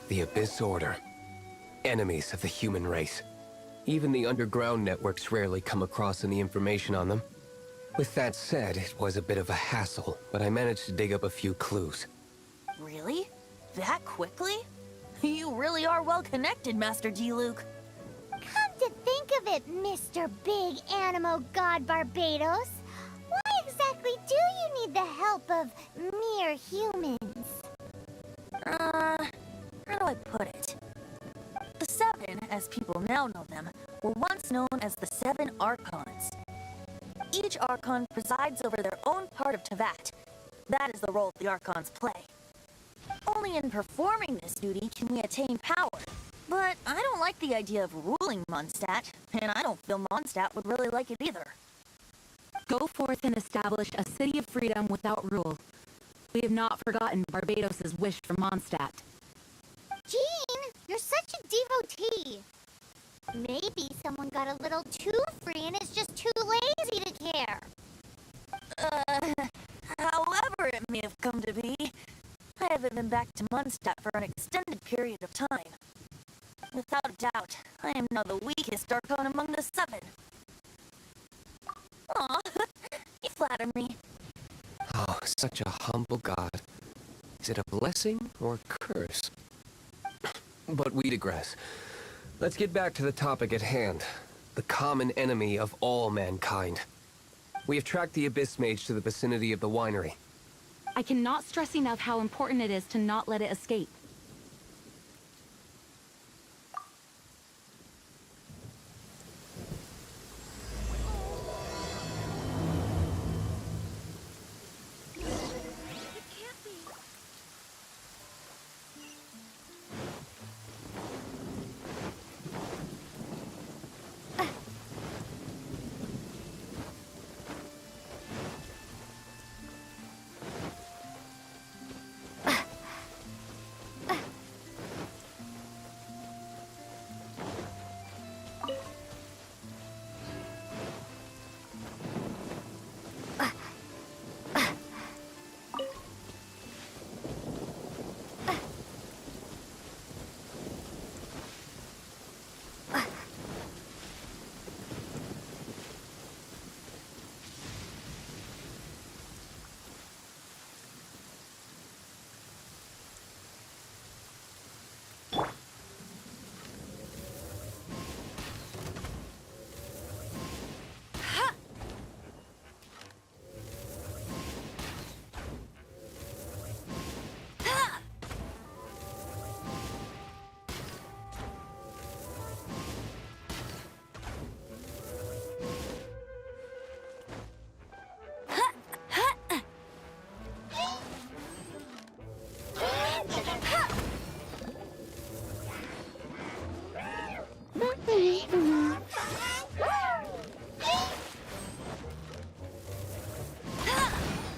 The Abyss Order. Enemies of the human race. Even the underground networks rarely come across any information on them. With that said, it was a bit of a hassle, but I managed to dig up a few clues. Really? That quickly? You really are well connected, Master Diluc. Come to think of it, Mr. Big Animo God Barbados, why exactly do you need the help of mere humans? How do I put it? The Seven, as people now know them, were once known as the Seven Archons. Each Archon presides over their own part of Teyvat. That is the role the Archons play. Only in performing this duty can we attain power. But I don't like the idea of ruling Mondstadt, and I don't feel Mondstadt would really like it either. Go forth and establish a city of freedom without rule. We have not forgotten Barbados' wish for Mondstadt. Jean, you're such a devotee. Maybe someone got a little too free and is just too lazy to care. However it may have come to be, I haven't been back to Mondstadt for an extended period of time. Without a doubt, I am now the weakest Archon among the Seven. Aw, you flatter me. Oh, such a humble god. Is it a blessing or a curse? But we digress. Let's get back to the topic at hand. The common enemy of all mankind. We have tracked the Abyss Mage to the vicinity of the winery. I cannot stress enough how important it is to not let it escape.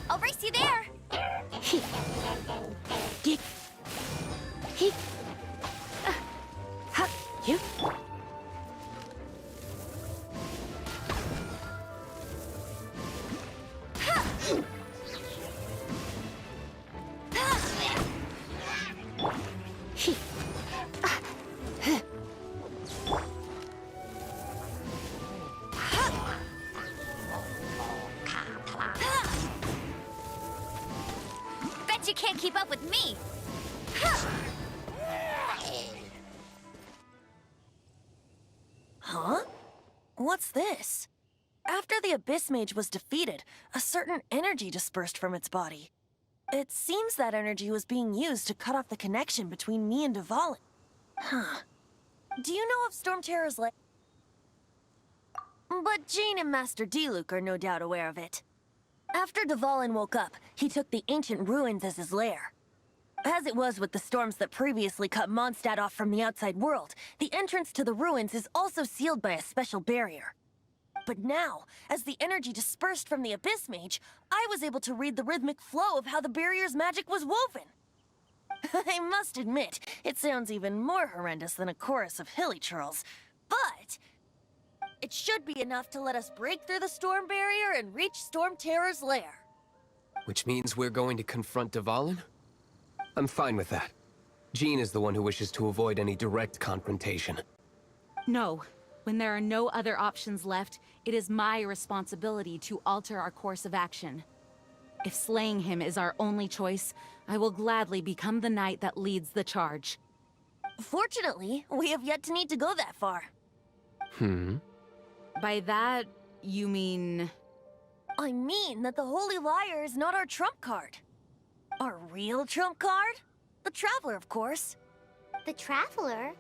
I'll race you there! You? Bet you can't keep up with me! Huh? What's this? After the Abyss Mage was defeated, a certain energy dispersed from its body. It seems that energy was being used to cut off the connection between me and Davlin. Huh. Do you know of Storm Terror's lair? But Jean and Master Diluc are no doubt aware of it. After Davlin woke up, he took the ancient ruins as his lair. As it was with the storms that previously cut Mondstadt off from the outside world, the entrance to the ruins is also sealed by a special barrier. But now, as the energy dispersed from the Abyss Mage, I was able to read the rhythmic flow of how the barrier's magic was woven. I must admit, it sounds even more horrendous than a chorus of hilly churls, but it should be enough to let us break through the storm barrier and reach Storm Terror's lair. Which means we're going to confront Davlin? I'm fine with that. Jean is the one who wishes to avoid any direct confrontation. No. When there are no other options left, it is my responsibility to alter our course of action. If slaying him is our only choice, I will gladly become the knight that leads the charge. Fortunately, we have yet to need to go that far. By that, you mean... I mean that the Holy Liar is not our trump card. Our real trump card? The Traveler, of course. The Traveler?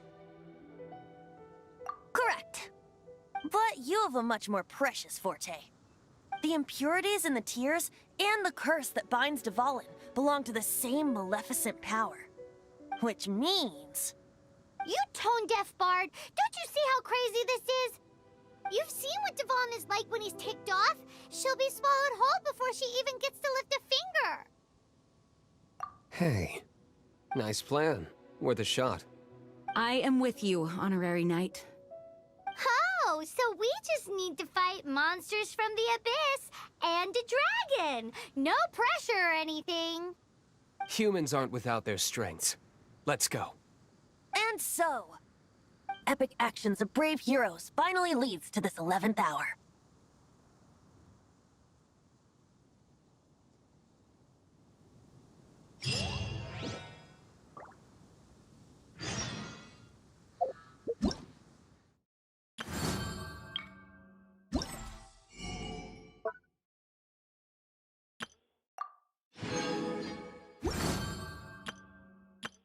Correct. But you have a much more precious forte. The impurities in the tears and the curse that binds Davlin belong to the same maleficent power. Which means... You tone-deaf bard! Don't you see how crazy this is? You've seen what Davlin is like when he's ticked off. She'll be swallowed whole before she even gets to lift a finger. Hey, nice plan. Worth a shot. I am with you, Honorary Knight. Oh, so we just need to fight monsters from the abyss and a dragon. No pressure or anything. Humans aren't without their strengths. Let's go. And so... epic actions of brave heroes finally leads to this 11th hour.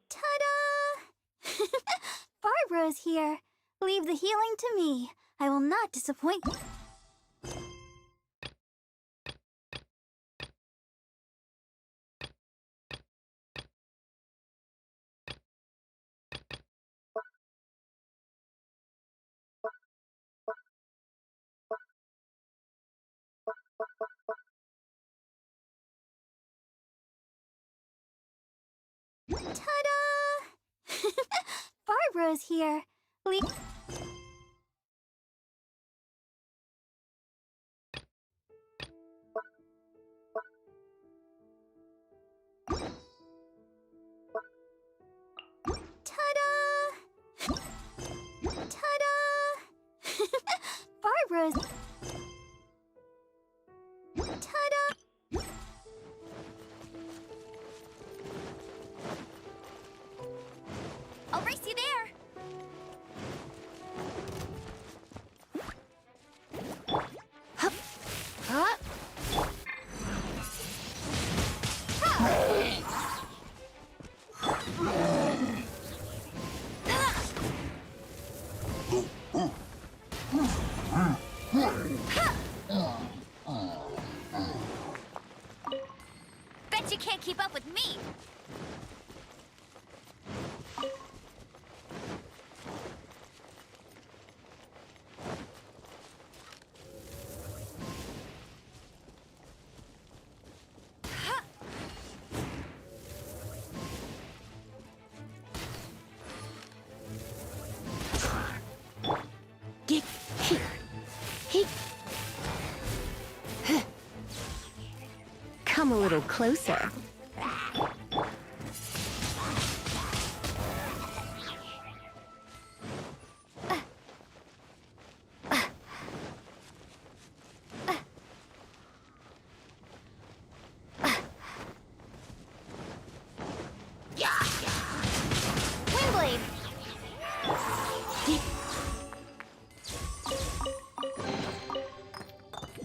Ta-da! Barbara's here. Leave the healing to me. I will not disappoint you. Ta-da! Barbara's here. Leave... Ta-da! Ta-da! Barbara's... Ta-da! I'll race you there! Hup. Huh? Bet you can't keep up with me! Get here. Come a little closer. Windblade!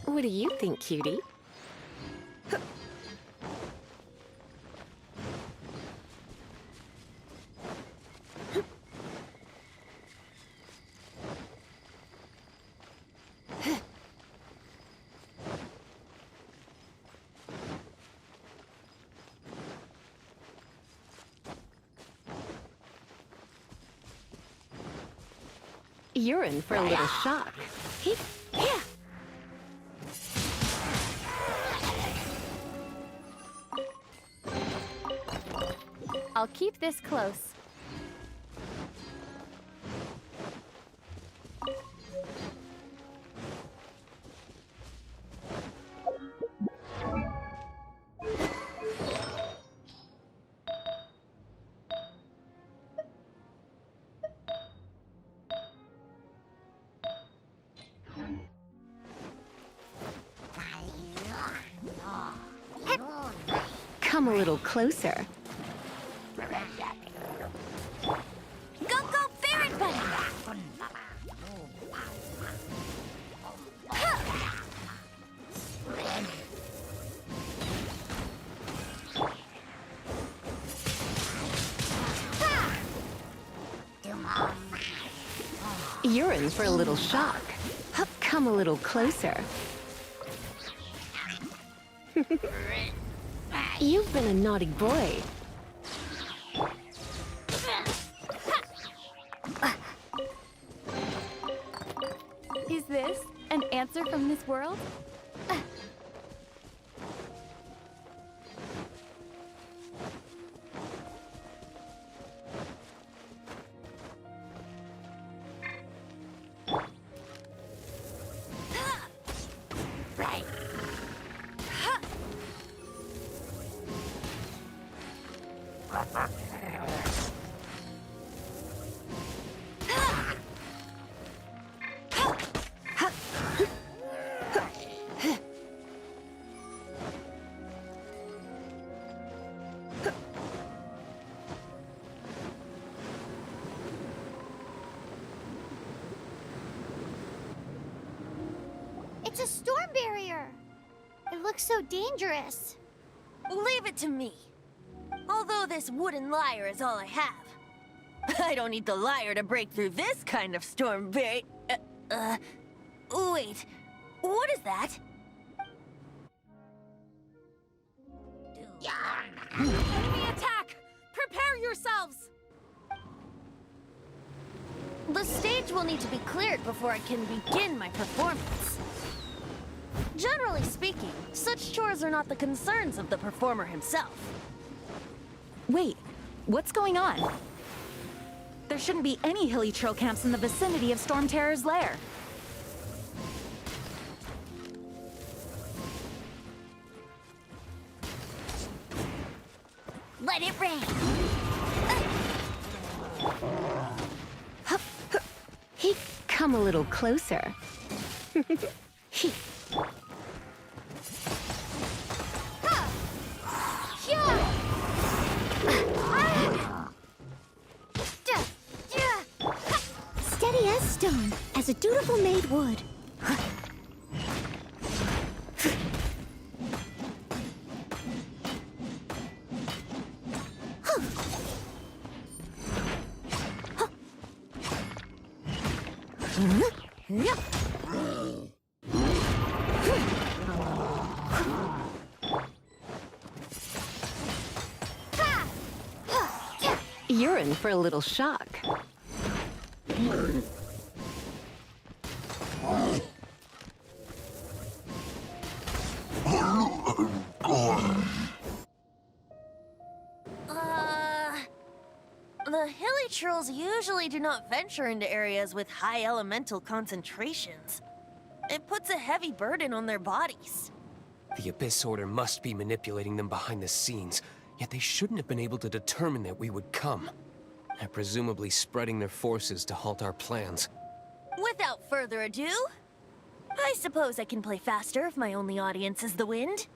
What do you think, cutie? You're in for a little shock. Yeah. I'll keep this close. come a little closer. Go, go, ferret buddy! You're in for a little shock. Come a little closer. You've been a naughty boy. Is this an answer from this world? It's a storm barrier. It looks so dangerous. Leave it to me. Although this wooden lyre is all I have. I don't need the lyre to break through this kind of storm wait, what is that? Enemy attack! Prepare yourselves! The stage will need to be cleared before I can begin my performance. Generally speaking, such chores are not the concerns of the performer himself. Wait, what's going on? There shouldn't be any hilly trail camps in the vicinity of Storm Terror's lair. Let it rain. Come a little closer. Steady as stone, as a dutiful maid would. You're in for a little shock. The hilly trolls usually do not venture into areas with high elemental concentrations. It puts a heavy burden on their bodies. The Abyss Order must be manipulating them behind the scenes, yet they shouldn't have been able to determine that we would come. And presumably spreading their forces to halt our plans. Without further ado, I suppose I can play faster if my only audience is the wind.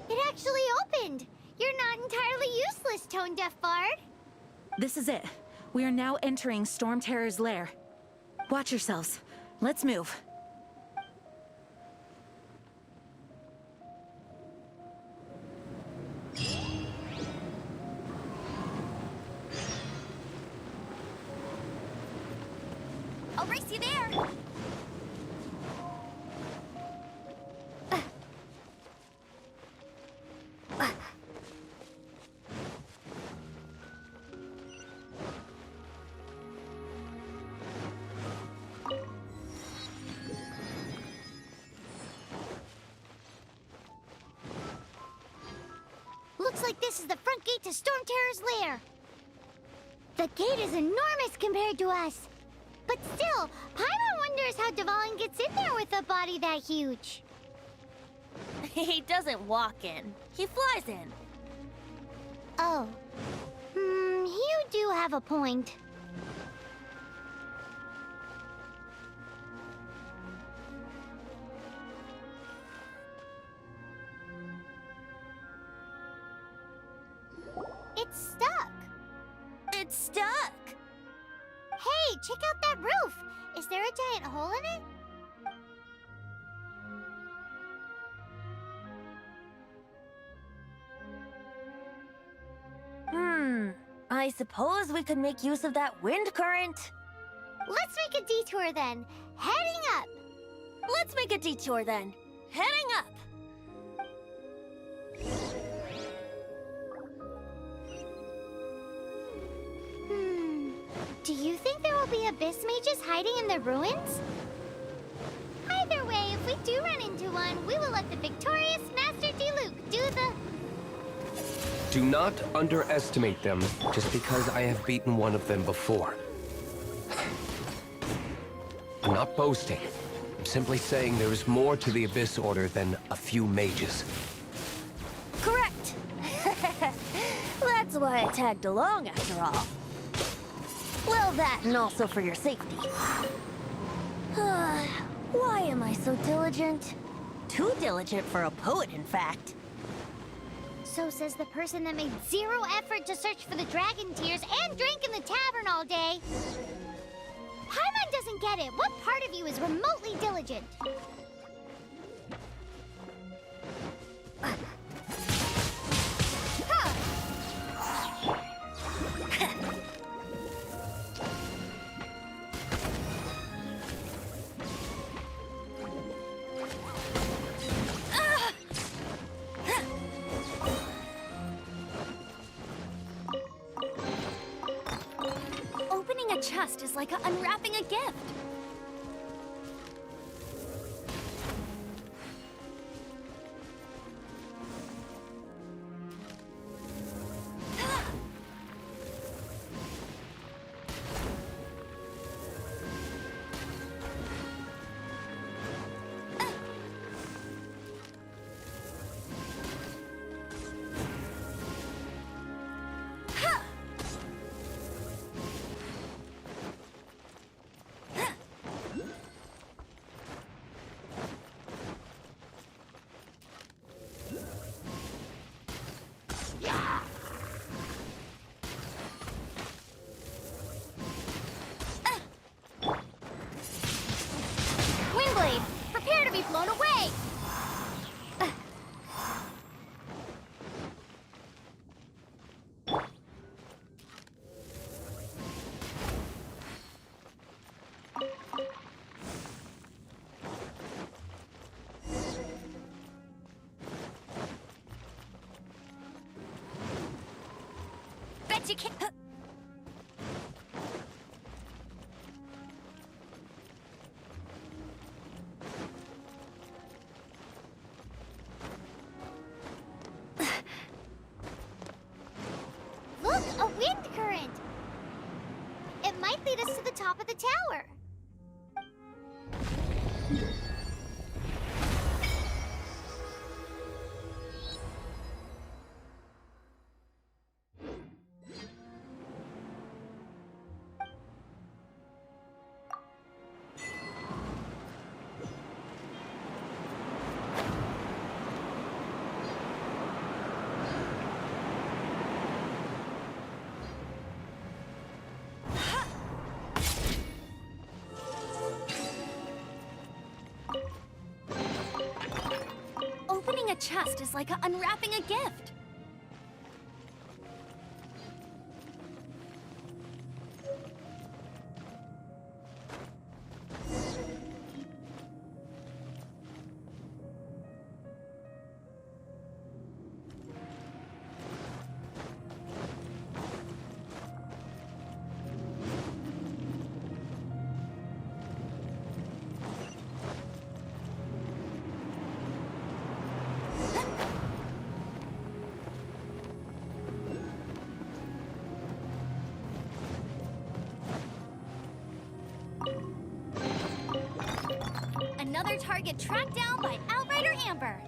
It actually opened. You're not entirely useless, Tone Deaf Bard. This is it. We are now entering Storm Terror's lair. Watch yourselves. Let's move. I'll race you there! Looks like this is the front gate to Storm Terror's lair. The gate is enormous compared to us. But still, Paimon wonders how Davlin gets in there with a body that huge. He doesn't walk in. He flies in. Oh. You do have a point. It's stuck. It's stuck. Hey, check out that roof. Is there a giant hole in it? I suppose we could make use of that wind current. Let's make a detour then. Heading up. Let's make a detour then. Heading up. Do you think there will be abyss mages hiding in the ruins? Either way, if we do run into one, we will let the victorious Master Diluc do the... Do not underestimate them just because I have beaten one of them before. I'm not boasting. I'm simply saying there is more to the Abyss Order than a few mages. Correct. That's why I tagged along after all. Well, that and also for your safety. Why am I so diligent? Too diligent for a poet, in fact. So says the person that made zero effort to search for the dragon tears and drank in the tavern all day. Paimon doesn't get it. What part of you is remotely diligent? Opening a chest is like unwrapping a gift. Windblade, prepare to be blown away! Bet you can't. Look, a wind current! It might lead us to the top of the tower. Opening a chest is like unwrapping a gift. Another target tracked down by Outrider Amber.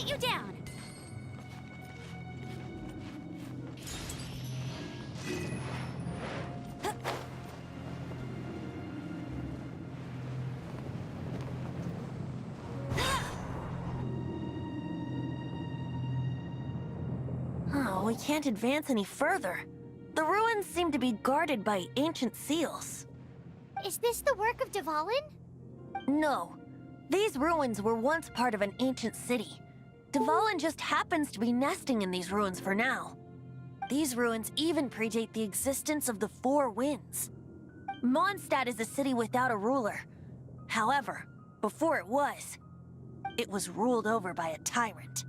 get you down. Oh, we can't advance any further. The ruins seem to be guarded by ancient seals. Is this the work of Davlin? No. These ruins were once part of an ancient city. Davlin just happens to be nesting in these ruins for now. These ruins even predate the existence of the Four Winds. Mondstadt is a city without a ruler. However, before it was ruled over by a tyrant.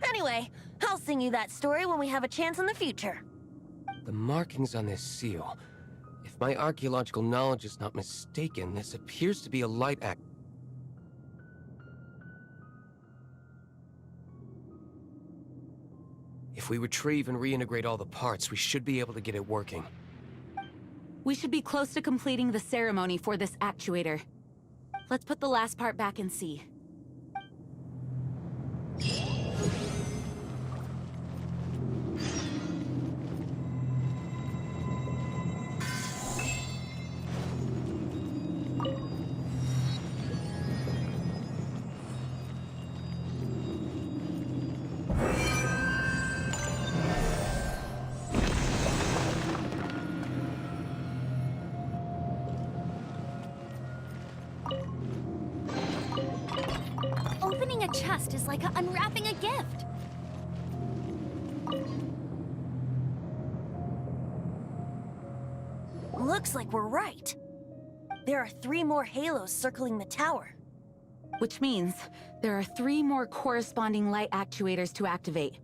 Anyway, I'll sing you that story when we have a chance in the future. The markings on this seal. If my archaeological knowledge is not mistaken, this appears to be a light act. If we retrieve and reintegrate all the parts, we should be able to get it working. We should be close to completing the ceremony for this actuator. Let's put the last part back and see. Opening a chest is like unwrapping a gift. Looks like we're right. There are 3 more halos circling the tower. Which means there are 3 more corresponding light actuators to activate.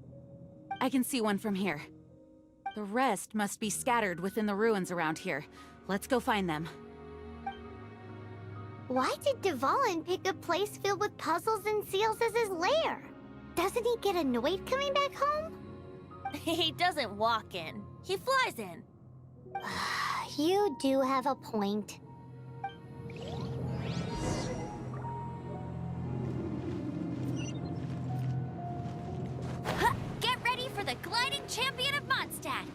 I can see one from here. The rest must be scattered within the ruins around here. Let's go find them. Why did Davlin pick a place filled with puzzles and seals as his lair? Doesn't he get annoyed coming back home? He doesn't walk in. He flies in. You do have a point. Huh, get ready for the gliding champion of Mondstadt.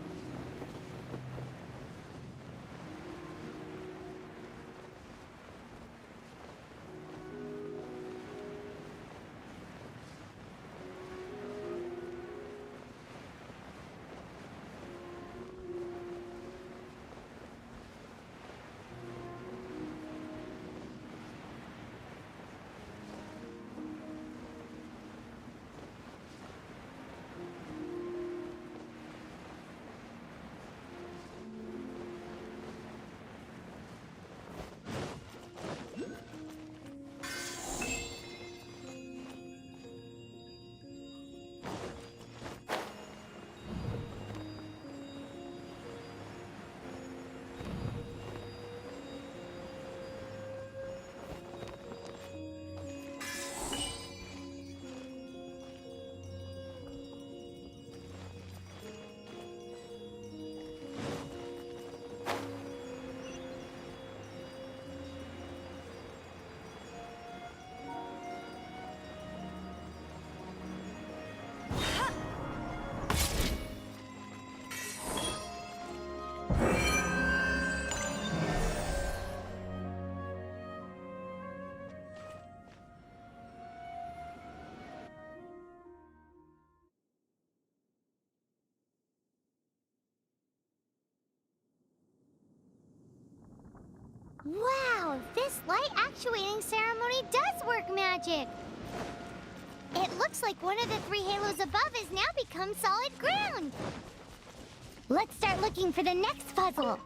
Wow, this light actuating ceremony does work magic! It looks like one of the 3 halos above has now become solid ground! Let's start looking for the next puzzle!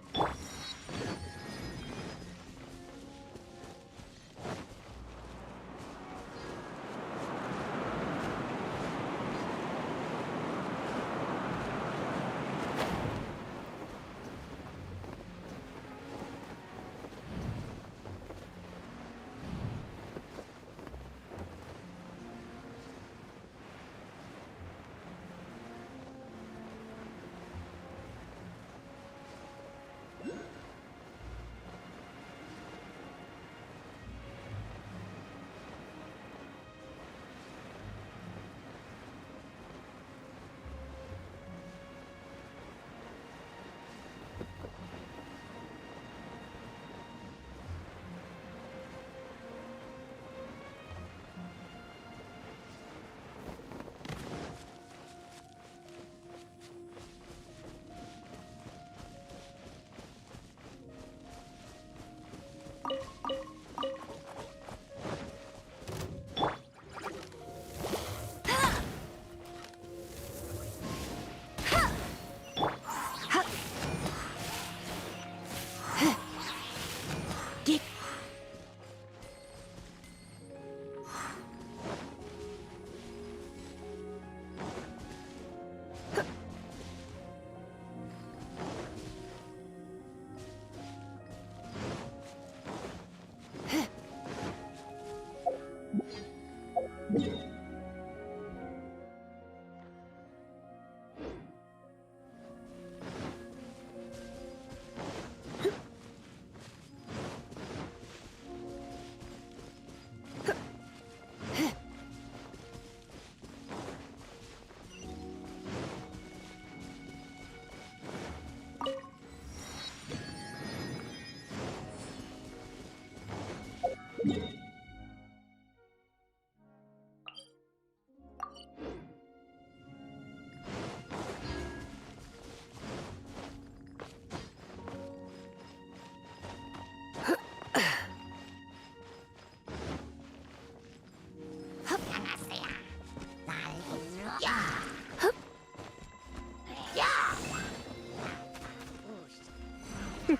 No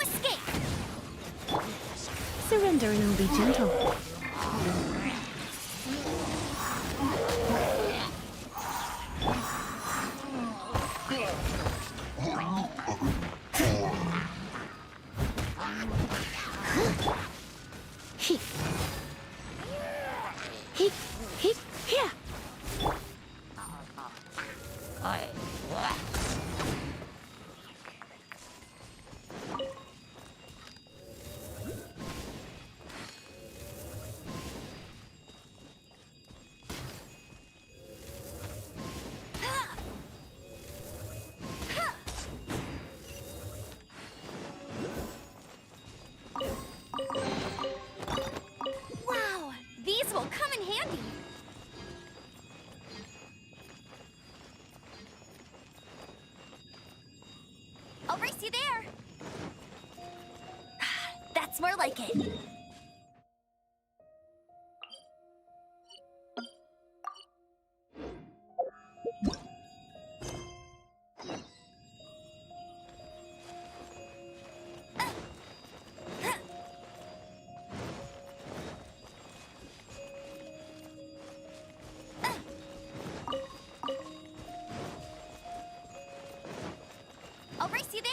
escape! Surrender and I'll be gentle. He. Here. Wow, these will come in handy. I'll race you there. That's more like it. I'll race you there.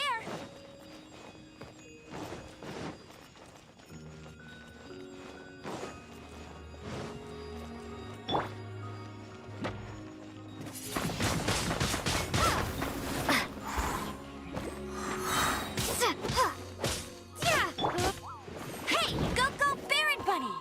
Hey, go, Baron Bunny!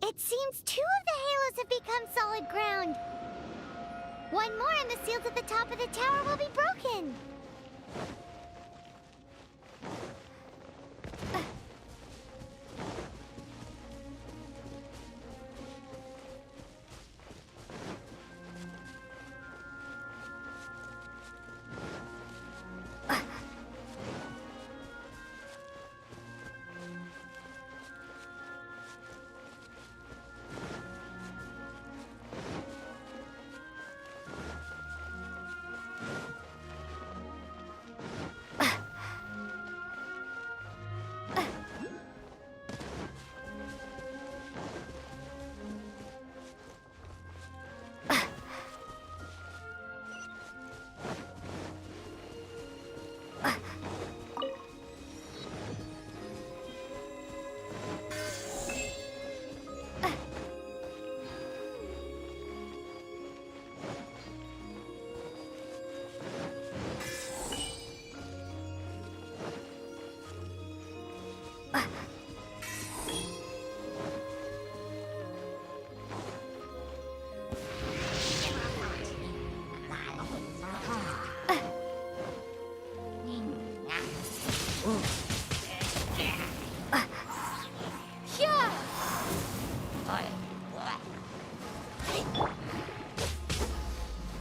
It seems 2 of the halos have become solid ground. One more and the seals at the top of the tower will be broken. Yeah!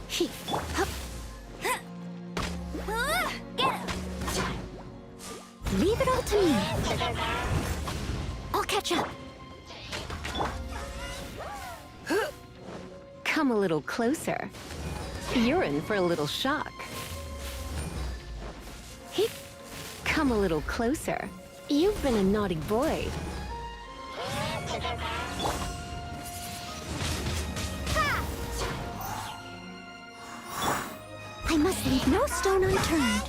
He, hup, Get him! leave it all to me. I'll catch up. Come a little closer. You're in for a little shock. He, come a little closer. You've been a naughty boy. I must leave no stone unturned.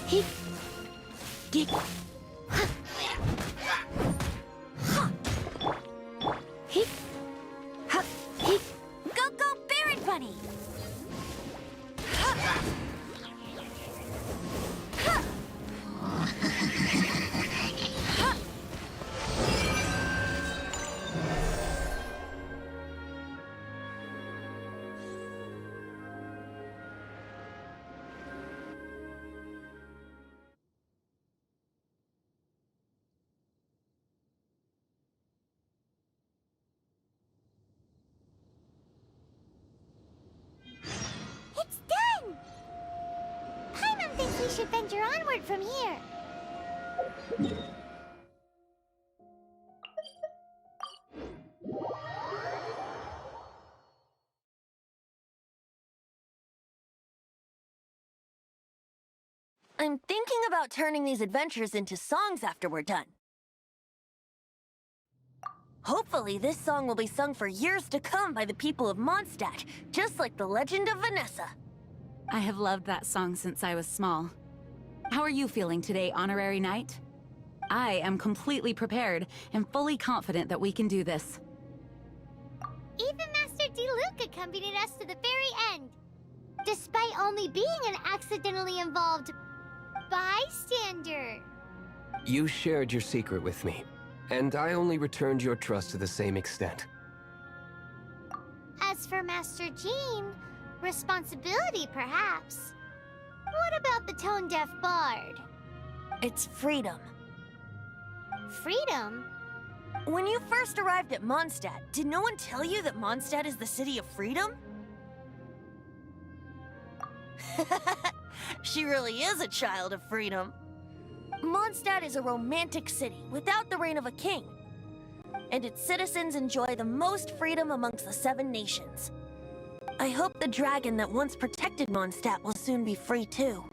He, Dig. he, hup, he, Go, go, Baron Bunny! It's done! Paimon thinks we should venture onward from here. I'm thinking about turning these adventures into songs after we're done. Hopefully, this song will be sung for years to come by the people of Mondstadt, just like the legend of Vanessa. I have loved that song since I was small. How are you feeling today, Honorary Knight? I am completely prepared and fully confident that we can do this. Even Master D-Luke accompanied us to the very end, despite only being an accidentally involved bystander. You shared your secret with me, and I only returned your trust to the same extent. As for Master Jean, responsibility perhaps. What about the tone-deaf bard? It's freedom. Freedom? When you first arrived at Mondstadt, did no one tell you that Mondstadt is the city of freedom? She really is a child of freedom. Mondstadt is a romantic city without the reign of a king, and its citizens enjoy the most freedom amongst the 7 nations. I hope the dragon that once protected Mondstadt will soon be free too.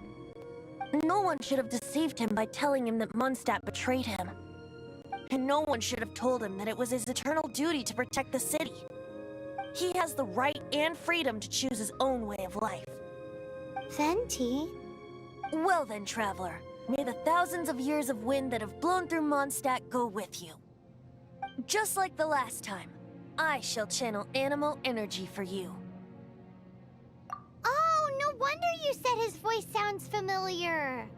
No one should have deceived him by telling him that Mondstadt betrayed him. And no one should have told him that it was his eternal duty to protect the city. He has the right and freedom to choose his own way of life. Venti? Well then, traveler, may the thousands of years of wind that have blown through Mondstadt go with you. Just like the last time, I shall channel animal energy for you. Oh, no wonder you said his voice sounds familiar.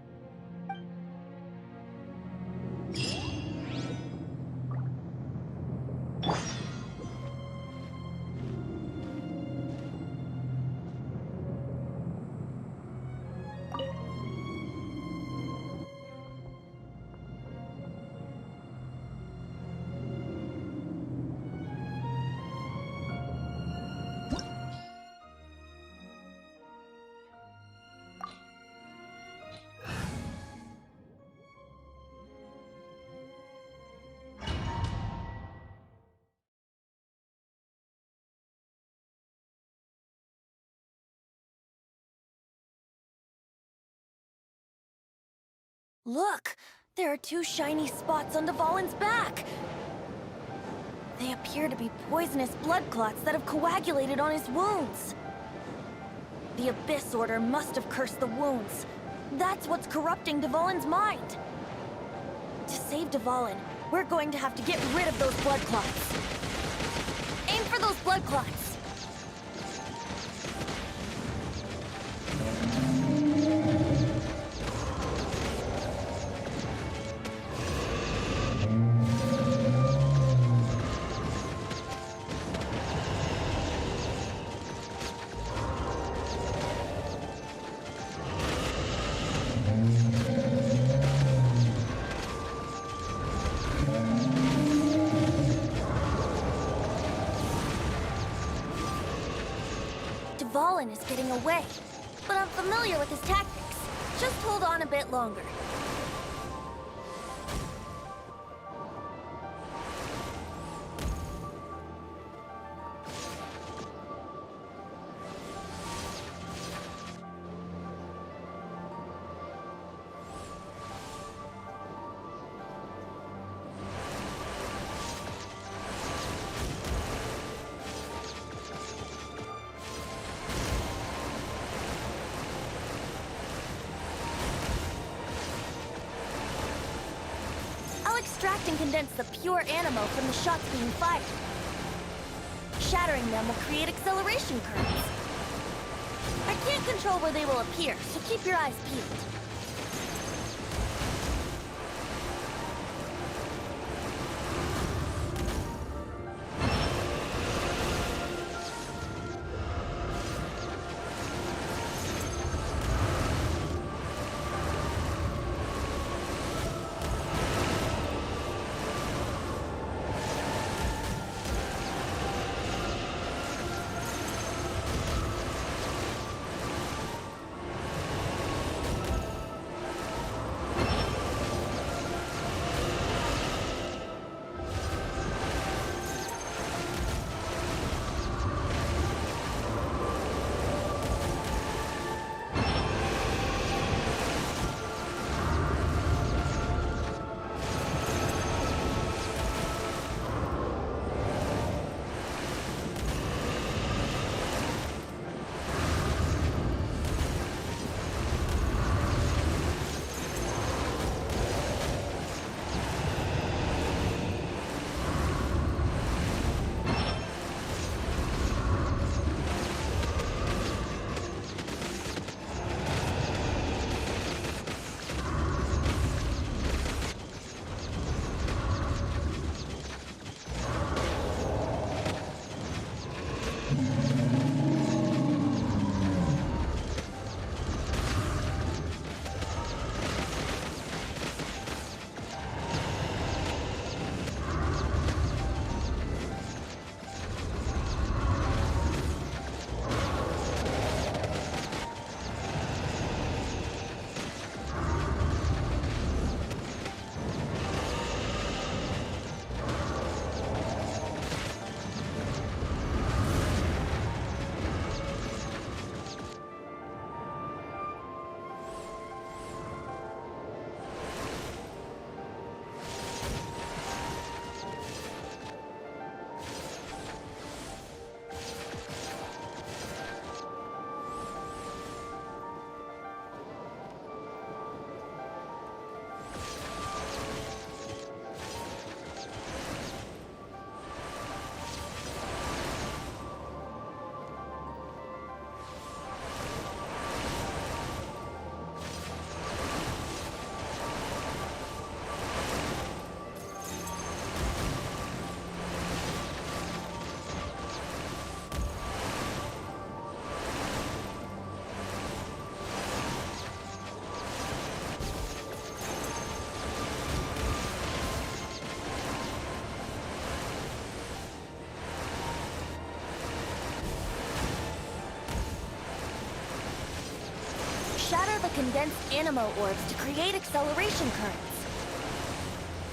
Look! There are 2 shiny spots on Davlin's back! They appear to be poisonous blood clots that have coagulated on his wounds. The Abyss Order must have cursed the wounds. That's what's corrupting Davlin's mind. To save Davlin, we're going to have to get rid of those blood clots. Aim for those blood clots! Davlin is getting away, but I'm familiar with his tactics. Just hold on a bit longer. I'll extract and condense the pure animo from the shots being fired. Shattering them will create acceleration currents. I can't control where they will appear, so keep your eyes peeled. Shatter the condensed animo orbs to create acceleration currents.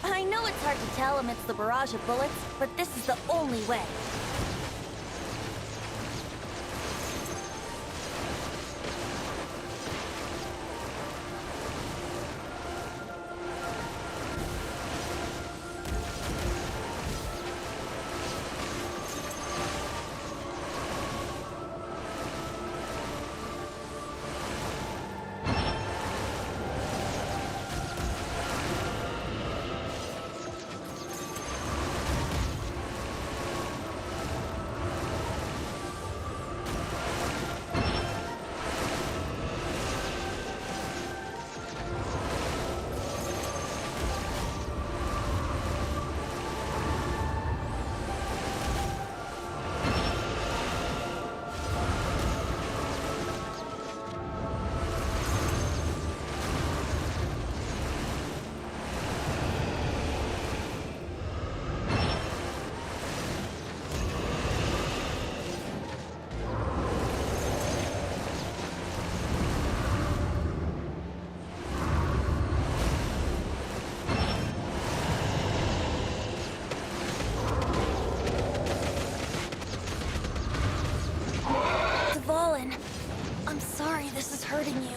I know it's hard to tell amidst the barrage of bullets, but this is the only way. Davlin. I'm sorry this is hurting you.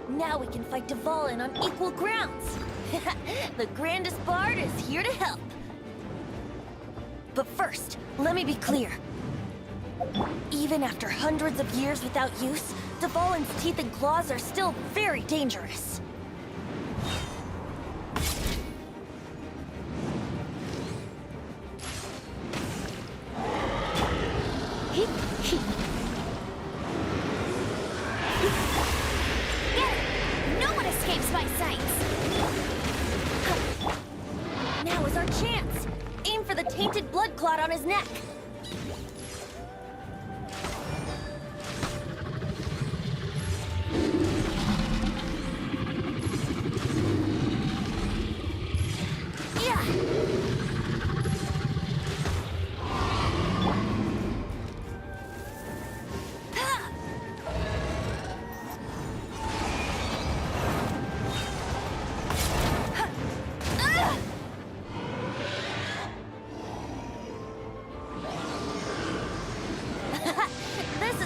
Now we can fight Davlin on equal grounds. The grandest bard is here to help. But first, let me be clear. Even after hundreds of years without use, Davlin's teeth and claws are still very dangerous. No one escapes my sights! Now is our chance. Aim for the tainted blood clot on his neck.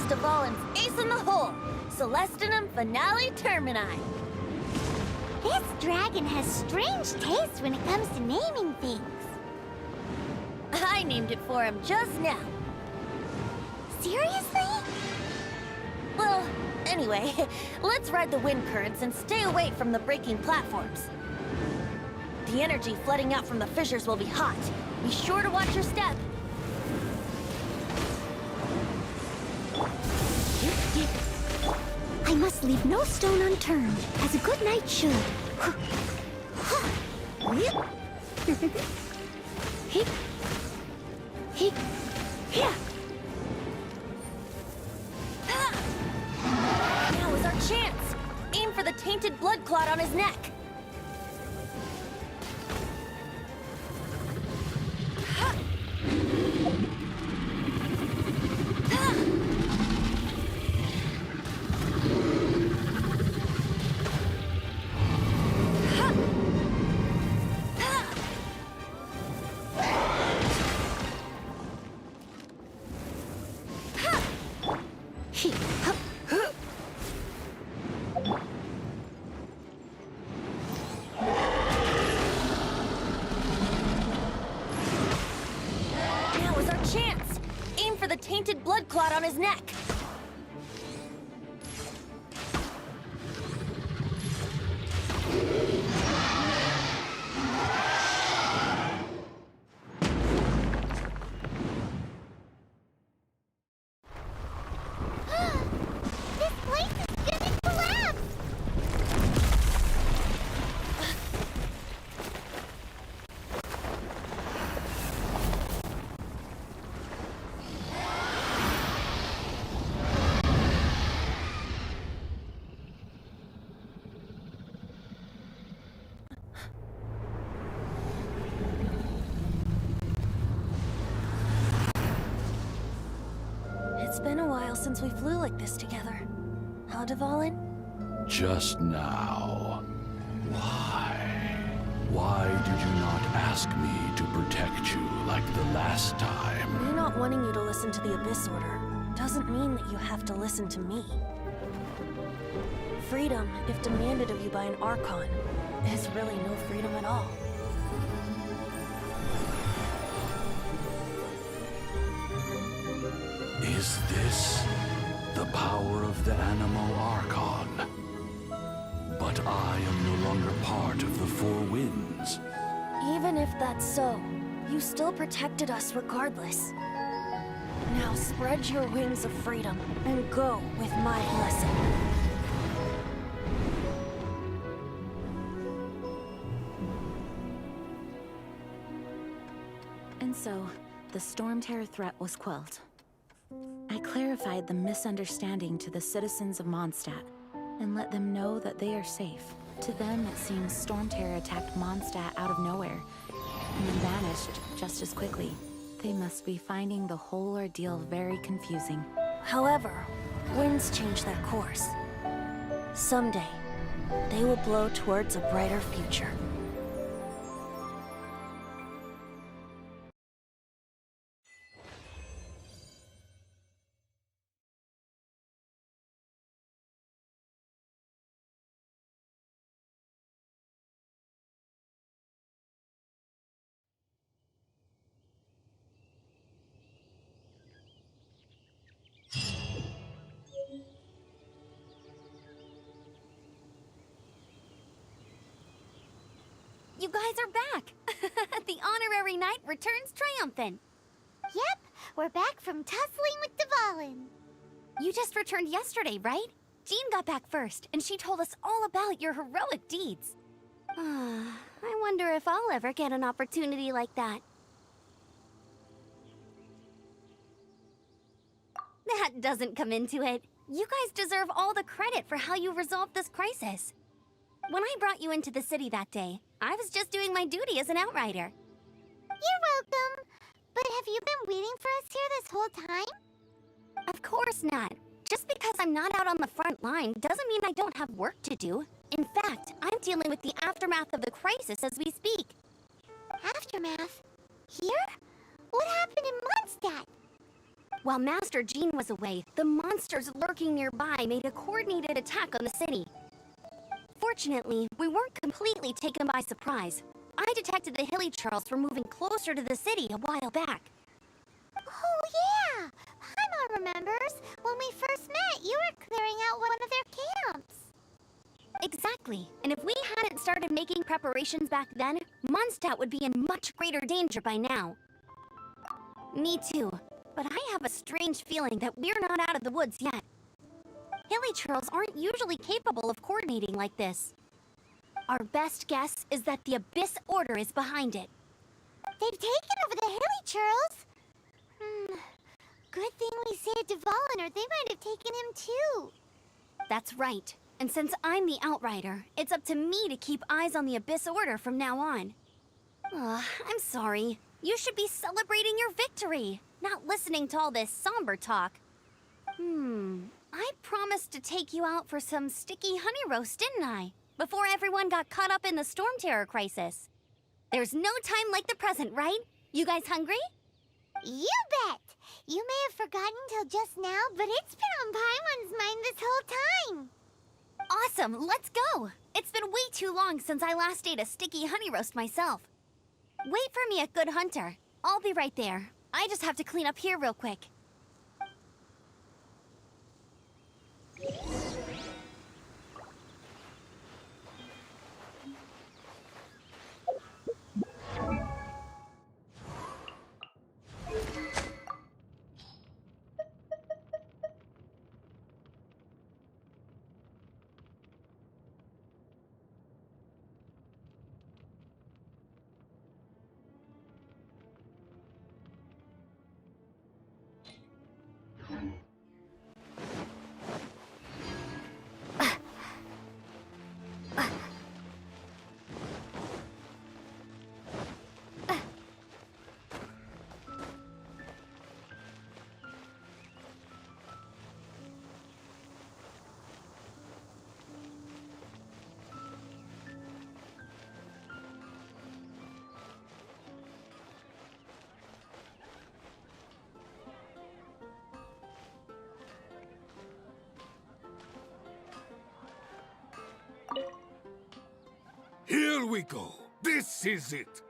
Davlin's ace in the hole. Celestinum Finale Termini. This dragon has strange taste when it comes to naming things. I named it for him just now. Seriously? Well, anyway, let's ride the wind currents and stay away from the breaking platforms. The energy flooding out from the fissures will be hot. Be sure to watch your step. I must leave no stone unturned, as a good knight should. Now is our chance. Aim for the tainted blood clot on his neck. Now is our chance. Aim for the tainted blood clot on his neck. This place is gonna collapse! It's been a while since we flew like this together. Huh, Davlin? Just now. Why? Why did you not ask me to protect you like the last time? Me not wanting you to listen to the Abyss Order doesn't mean that you have to listen to me. Freedom, if demanded of you by an Archon, is really no freedom at all. Is this the power of the animal Archon? But I am no longer part of the Four Winds. Even if that's so, you still protected us regardless. Now spread your wings of freedom and go with my blessing. And so, the Storm Terror threat was quelled. I clarified the misunderstanding to the citizens of Mondstadt, and let them know that they are safe. To them, it seems Storm Terror attacked Mondstadt out of nowhere, and then vanished just as quickly. They must be finding the whole ordeal very confusing. However, winds change their course. Someday, they will blow towards a brighter future. You guys are back! The honorary knight returns triumphant. Yep, we're back from tussling with Davlin. You just returned yesterday, right? Jean got back first, and she told us all about your heroic deeds. I wonder if I'll ever get an opportunity like that. That doesn't come into it. You guys deserve all the credit for how you resolved this crisis. When I brought you into the city that day, I was just doing my duty as an outrider. You're welcome. But have you been waiting for us here this whole time? Of course not. Just because I'm not out on the front line doesn't mean I don't have work to do. In fact, I'm dealing with the aftermath of the crisis as we speak. Aftermath? Here? What happened in Mondstadt? While Master Jean was away, the monsters lurking nearby made a coordinated attack on the city. Fortunately, we weren't completely taken by surprise. I detected the Hilly Churls were moving closer to the city a while back. Oh, yeah! Paimon remembers. When we first met, you were clearing out one of their camps. Exactly. And if we hadn't started making preparations back then, Mondstadt would be in much greater danger by now. Me too. But I have a strange feeling that we're not out of the woods yet. Hilly Churls aren't usually capable of coordinating like this. Our best guess is that the Abyss Order is behind it. They've taken over the Hilly Churls? Good thing we saved Davlin, or they might have taken him too. That's right. And since I'm the Outrider, it's up to me to keep eyes on the Abyss Order from now on. I'm sorry. You should be celebrating your victory, not listening to all this somber talk. I promised to take you out for some sticky honey roast, didn't I? Before everyone got caught up in the Storm Terror crisis. There's no time like the present, right? You guys hungry? You bet! You may have forgotten till just now, but it's been on Paimon's mind this whole time. Awesome, let's go! It's been way too long since I last ate a sticky honey roast myself. Wait for me at Good Hunter. I'll be right there. I just have to clean up here real quick. Here we go. This is it.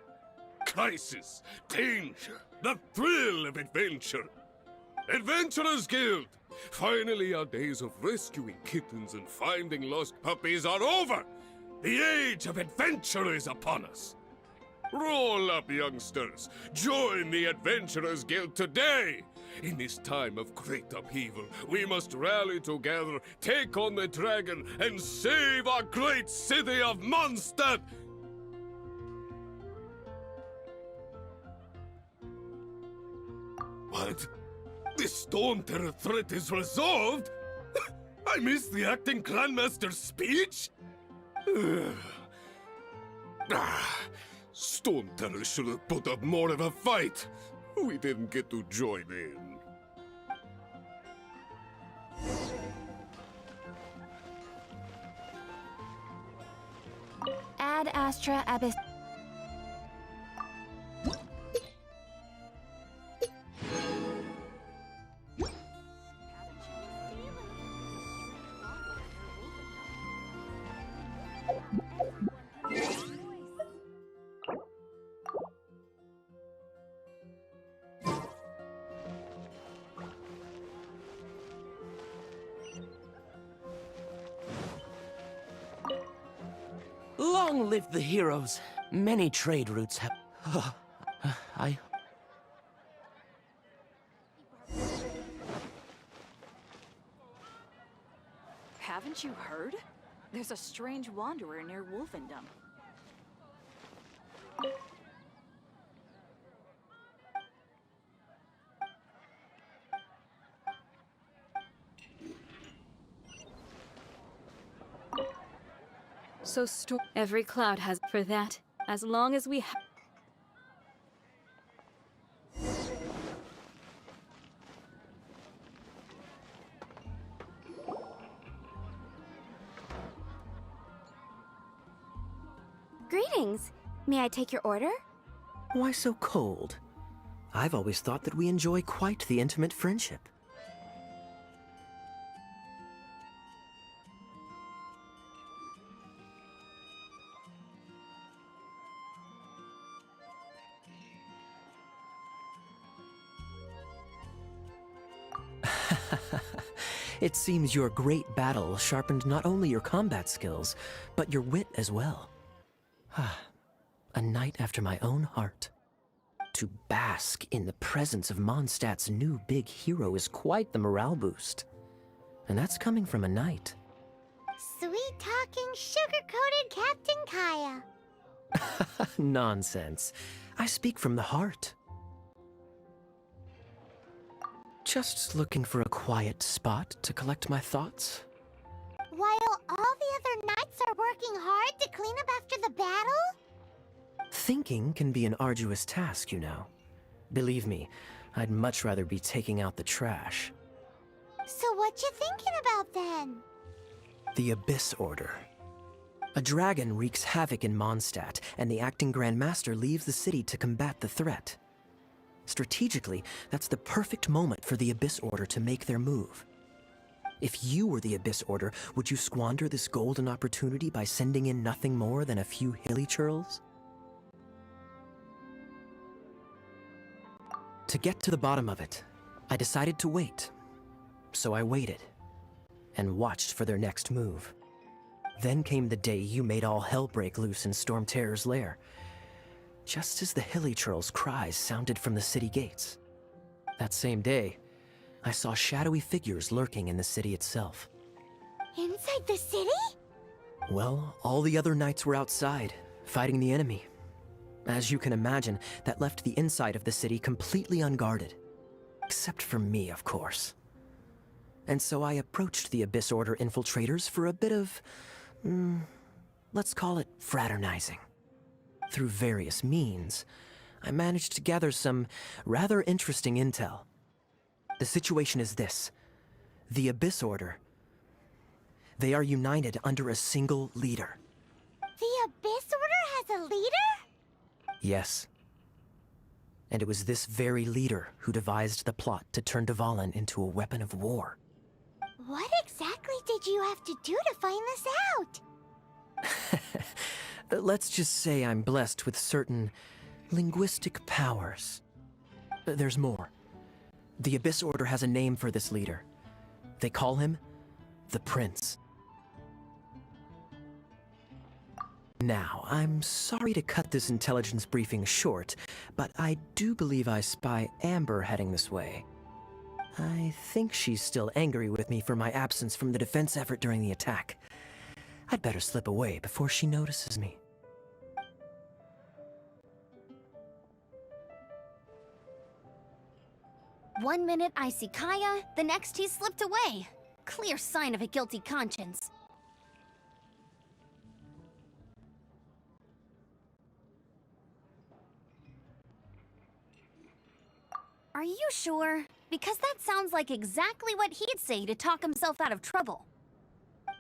Crisis, danger, the thrill of adventure. Adventurers Guild! Finally, our days of rescuing kittens and finding lost puppies are over! The age of adventure is upon us! Roll up, youngsters! Join the Adventurers Guild today! In this time of great upheaval, we must rally together, take on the dragon, and save our great city of Mondstadt! What? The Stone Terror threat is resolved? I missed the acting Grandmaster's speech? Stone Terror should have put up more of a fight. We didn't get to join in. Ad Astra Abyss. Long live the heroes. Many trade routes have... I... Haven't you heard? There's a strange wanderer near Wolfendom. So every cloud has for that, as long as we Greetings. May I take your order? Why so cold? I've always thought that we enjoy quite the intimate friendship. It seems your great battle sharpened not only your combat skills, but your wit as well. A knight after my own heart. To bask in the presence of Mondstadt's new big hero is quite the morale boost. And that's coming from a knight. Sweet-talking, sugar-coated Captain Kaya. Nonsense. I speak from the heart. Just looking for a quiet spot to collect my thoughts. While all the other knights are working hard to clean up after the battle? Thinking can be an arduous task, you know. Believe me, I'd much rather be taking out the trash. So what you thinking about then? The Abyss Order. A dragon wreaks havoc in Mondstadt, and the acting Grand Master leaves the city to combat the threat. Strategically, that's the perfect moment for the Abyss Order to make their move. If you were the Abyss Order, would you squander this golden opportunity by sending in nothing more than a few hilly churls? To get to the bottom of it, I decided to wait. So I waited, and watched for their next move. Then came the day you made all hell break loose in Storm Terror's lair, just as the hilly churl's cries sounded from the city gates. That same day, I saw shadowy figures lurking in the city itself. Inside the city? Well, all the other knights were outside, fighting the enemy. As you can imagine, that left the inside of the city completely unguarded. Except for me, of course. And so I approached the Abyss Order infiltrators for a bit of... let's call it fraternizing. Through various means, I managed to gather some rather interesting intel. The situation is this. The Abyss Order, they are united under a single leader. The Abyss Order has a leader? Yes. And it was this very leader who devised the plot to turn Davlin into a weapon of war. What exactly did you have to do to find this out? Let's just say I'm blessed with certain linguistic powers. There's more. The Abyss Order has a name for this leader. They call him the Prince. Now, I'm sorry to cut this intelligence briefing short, but I do believe I spy Amber heading this way. I think she's still angry with me for my absence from the defense effort during the attack. I'd better slip away before she notices me. One minute I see Kaya, the next he's slipped away. Clear sign of a guilty conscience. Are you sure? Because that sounds like exactly what he'd say to talk himself out of trouble.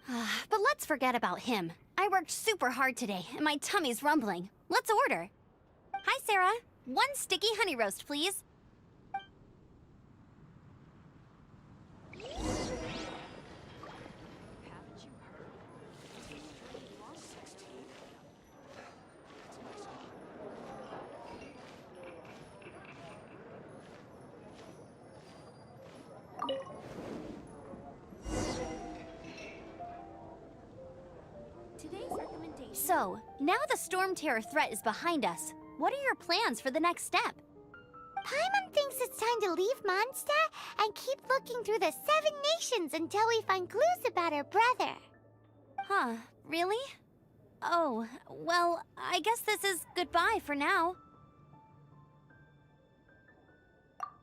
But let's forget about him. I worked super hard today, and my tummy's rumbling. Let's order. Hi, Sarah. 1 sticky honey roast, please. So, now the Storm Terror threat is behind us. What are your plans for the next step? Paimon thinks it's time to leave Mondstadt and keep looking through the 7 nations until we find clues about her brother. Huh, really? Oh, well, I guess this is goodbye for now.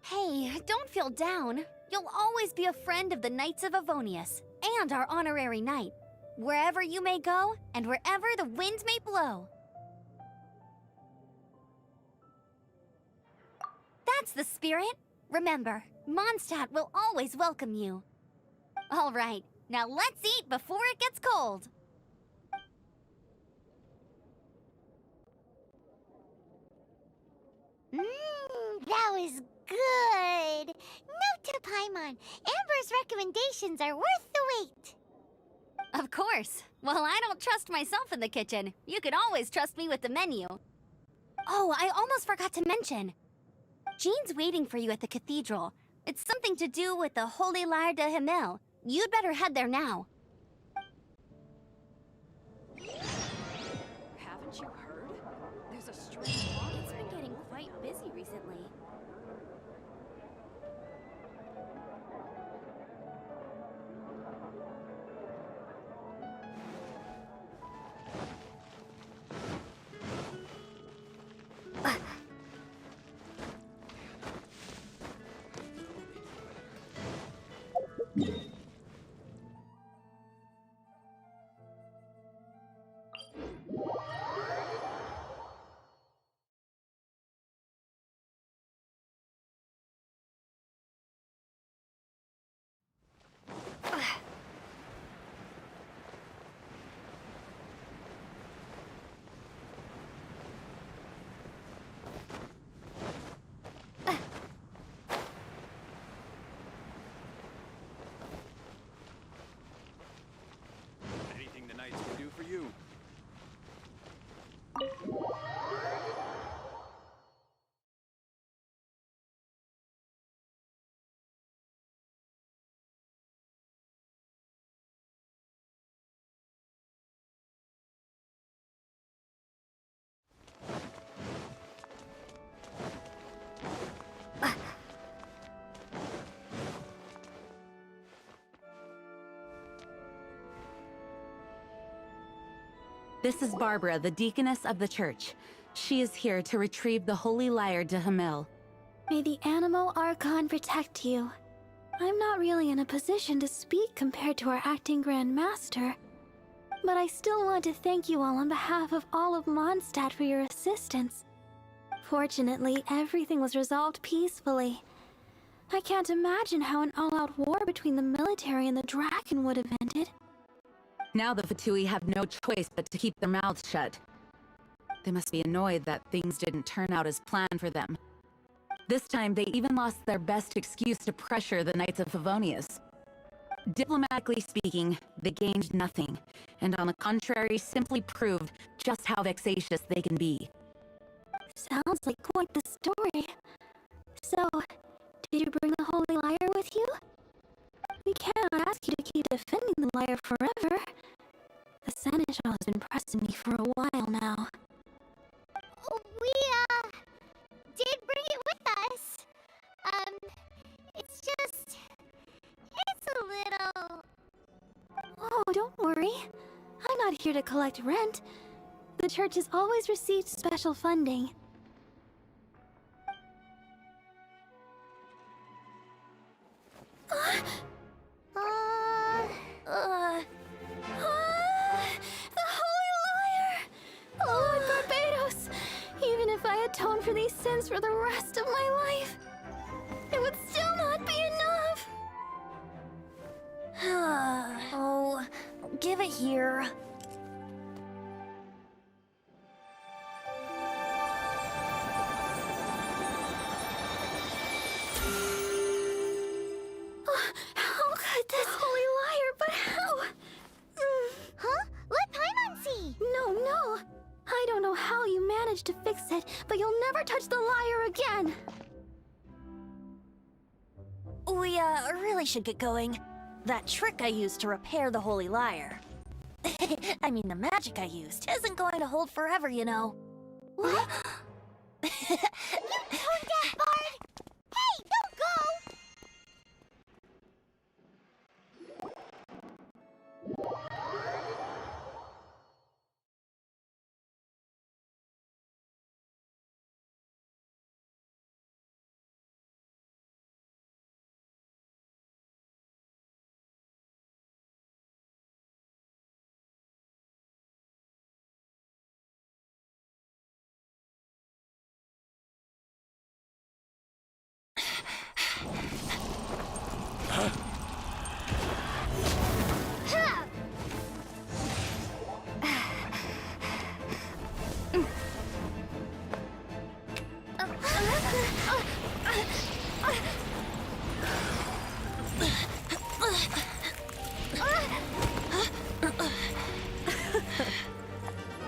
Hey, don't feel down. You'll always be a friend of the Knights of Avonius, and our honorary knight. Wherever you may go, and wherever the wind may blow. That's the spirit. Remember, Mondstadt will always welcome you. All right, now let's eat before it gets cold. That was good. Note to Paimon, Amber's recommendations are worth the wait. Of course. Well, I don't trust myself in the kitchen. You can always trust me with the menu. Oh, I almost forgot to mention. Jean's waiting for you at the cathedral. It's something to do with the Holy Lyre de Himmel. You'd better head there now. Haven't you heard? There's a strange wanderer. It's been getting quite busy recently. Anything the Knights can do for you. This is Barbara, the deaconess of the church. She is here to retrieve the Holy Lyre de Himmel. May the animal Archon protect you. I'm not really in a position to speak compared to our acting Grand Master, but I still want to thank you all on behalf of all of Mondstadt for your assistance. Fortunately, everything was resolved peacefully. I can't imagine how an all-out war between the military and the dragon would have ended. Now the Fatui have no choice but to keep their mouths shut. They must be annoyed that things didn't turn out as planned for them. This time, they even lost their best excuse to pressure the Knights of Favonius. Diplomatically speaking, they gained nothing, and on the contrary, simply proved just how vexatious they can be. Sounds like quite the story. So, did you bring the whole defending the lyre forever. The Seneschal has been pressing me for a while now. We, did bring it with us. It's just... It's a little... Oh, don't worry. I'm not here to collect rent. The church has always received special funding. The Holy Lyre! Lord Barbados! Even if I atone for these sins for the rest of my life, it would still not be enough! Oh, give it here. How could this Holy Lyre, but how? Huh? Let Paimon see! No. I don't know how you managed to fix it, but you'll never touch the lyre again! We, really should get going. That trick I used to repair the Holy Lyre. I mean, the magic I used isn't going to hold forever, you know. What? You tone-deaf bard! Hey, don't go!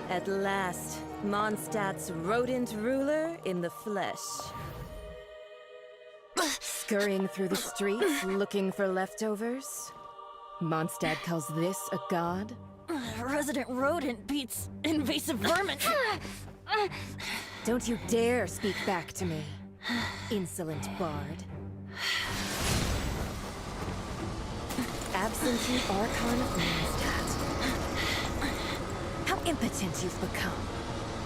At last, Mondstadt's rodent ruler in the flesh. Scurrying through the streets looking for leftovers? Mondstadt calls this a god? Resident rodent beats invasive vermin. Don't you dare speak back to me, insolent bard. Absentee Archon of Mondstadt. How impotent you've become.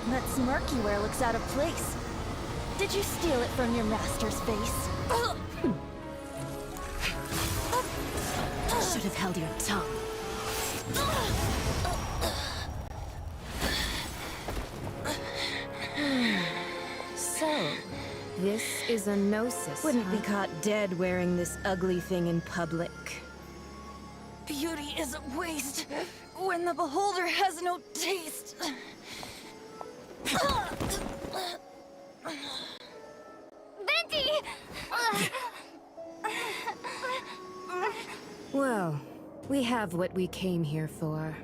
That smirky wear looks out of place. Did you steal it from your master's face? Should have held your tongue. So, this is a Gnosis. Wouldn't be caught dead wearing this ugly thing in public. Beauty is a waste when the beholder has no taste. Venti! Well, we have what we came here for.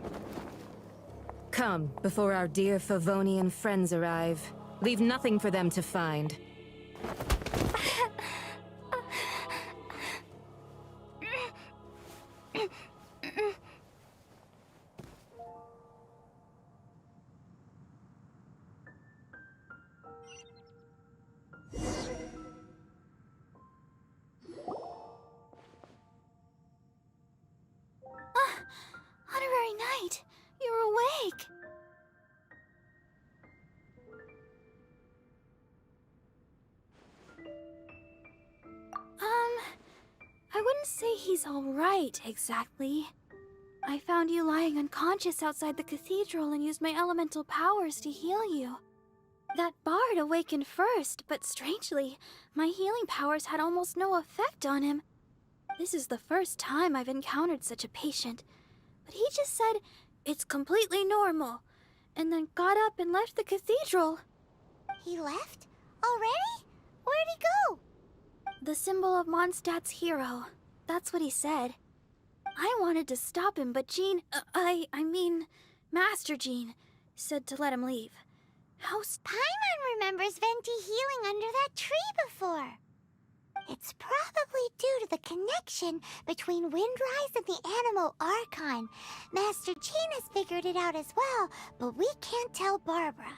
Come, before our dear Favonian friends arrive. Leave nothing for them to find. Honorary Knight, you're awake! I wouldn't say he's alright, exactly. I found you lying unconscious outside the cathedral and used my elemental powers to heal you. That bard awakened first, but strangely, my healing powers had almost no effect on him. This is the first time I've encountered such a patient, but he just said, "It's completely normal," and then got up and left the cathedral. He left? Already? Where'd he go? The symbol of Mondstadt's hero. That's what he said. I wanted to stop him, but Jean, I mean, Master Jean, said to let him leave. Paimon remembers Venti healing under that tree before. It's probably due to the connection between Windrise and the Animal Archon. Master Jean has figured it out as well, but we can't tell Barbara.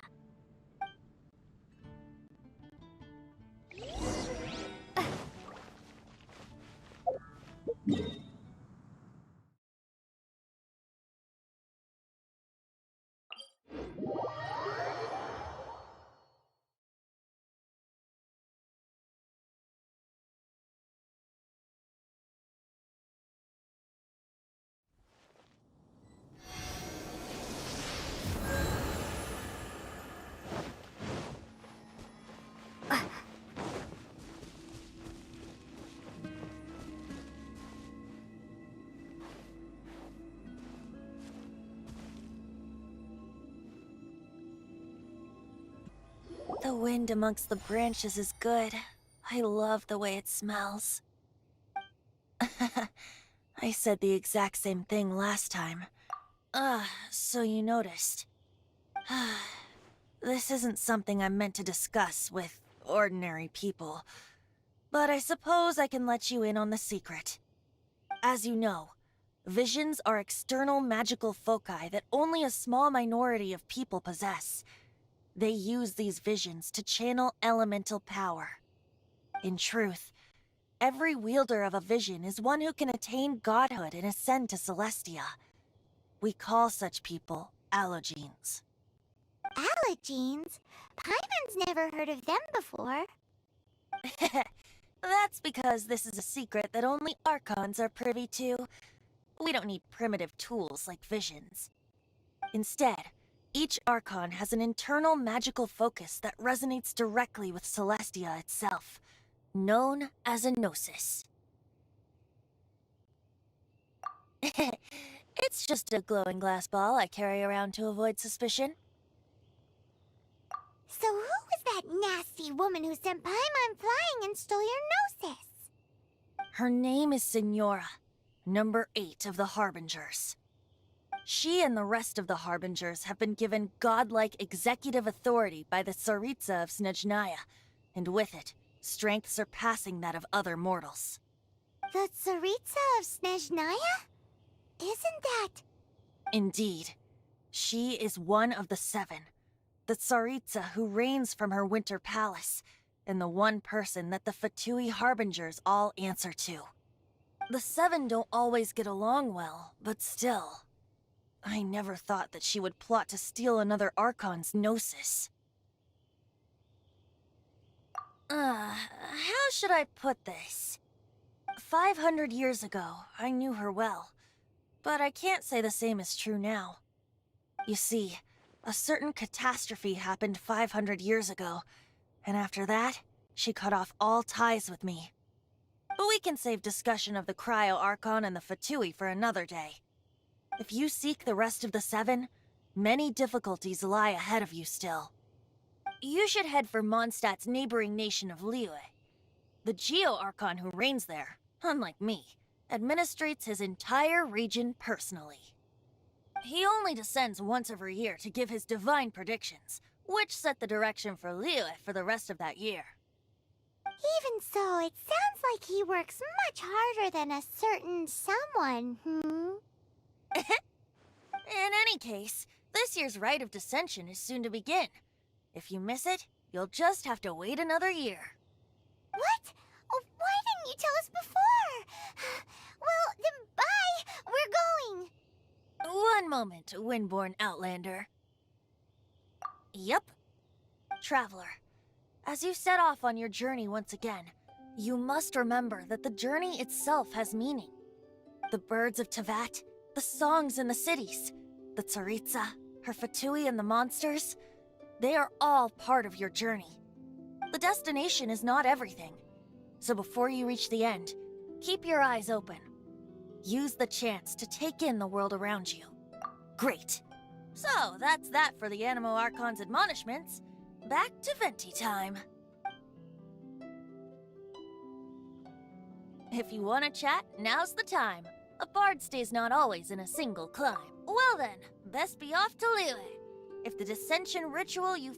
The wind amongst the branches is good. I love the way it smells. I said the exact same thing last time. So you noticed. This isn't something I'm meant to discuss with ordinary people, but I suppose I can let you in on the secret. As you know, visions are external magical foci that only a small minority of people possess. They use these visions to channel elemental power. In truth, every wielder of a vision is one who can attain godhood and ascend to Celestia. We call such people allogenes. Allogenes? Paimon's never heard of them before. That's because this is a secret that only Archons are privy to. We don't need primitive tools like visions. Instead, each Archon has an internal magical focus that resonates directly with Celestia itself, known as a Gnosis. It's just a glowing glass ball I carry around to avoid suspicion. So who was that nasty woman who sent Paimon flying and stole your Gnosis? Her name is Signora, number 8 of the Harbingers. She and the rest of the Harbingers have been given godlike executive authority by the Tsaritsa of Snezhnaya, and with it, strength surpassing that of other mortals. The Tsaritsa of Snezhnaya? Isn't that... Indeed. She is one of the 7, the Tsaritsa who reigns from her winter palace, and the one person that the Fatui Harbingers all answer to. The 7 don't always get along well, but still... I never thought that she would plot to steal another Archon's Gnosis. How should I put this? 500 years ago, I knew her well, but I can't say the same is true now. You see, a certain catastrophe happened 500 years ago, and after that, she cut off all ties with me. But we can save discussion of the Cryo-Archon and the Fatui for another day. If you seek the rest of the 7, many difficulties lie ahead of you still. You should head for Mondstadt's neighboring nation of Liyue. The Geo-Archon who reigns there, unlike me, administrates his entire region personally. He only descends once every year to give his divine predictions, which set the direction for Liyue for the rest of that year. Even so, it sounds like he works much harder than a certain someone, In any case, this year's Rite of Dissension is soon to begin. If you miss it, you'll just have to wait another year. What? Oh, why didn't you tell us before? Well, then bye! We're going! One moment, Windborn Outlander. Yep. Traveler, as you set off on your journey once again, you must remember that the journey itself has meaning. The birds of Tevat, the songs in the cities, the Tsaritsa, her Fatui and the monsters, they are all part of your journey. The destination is not everything. So before you reach the end, keep your eyes open. Use the chance to take in the world around you. Great. So, that's that for the Animo Archon's admonishments. Back to Venti time. If you want to chat, now's the time. A bard stays not always in a single climb. Well then, best be off to Liyue. If the dissension ritual you've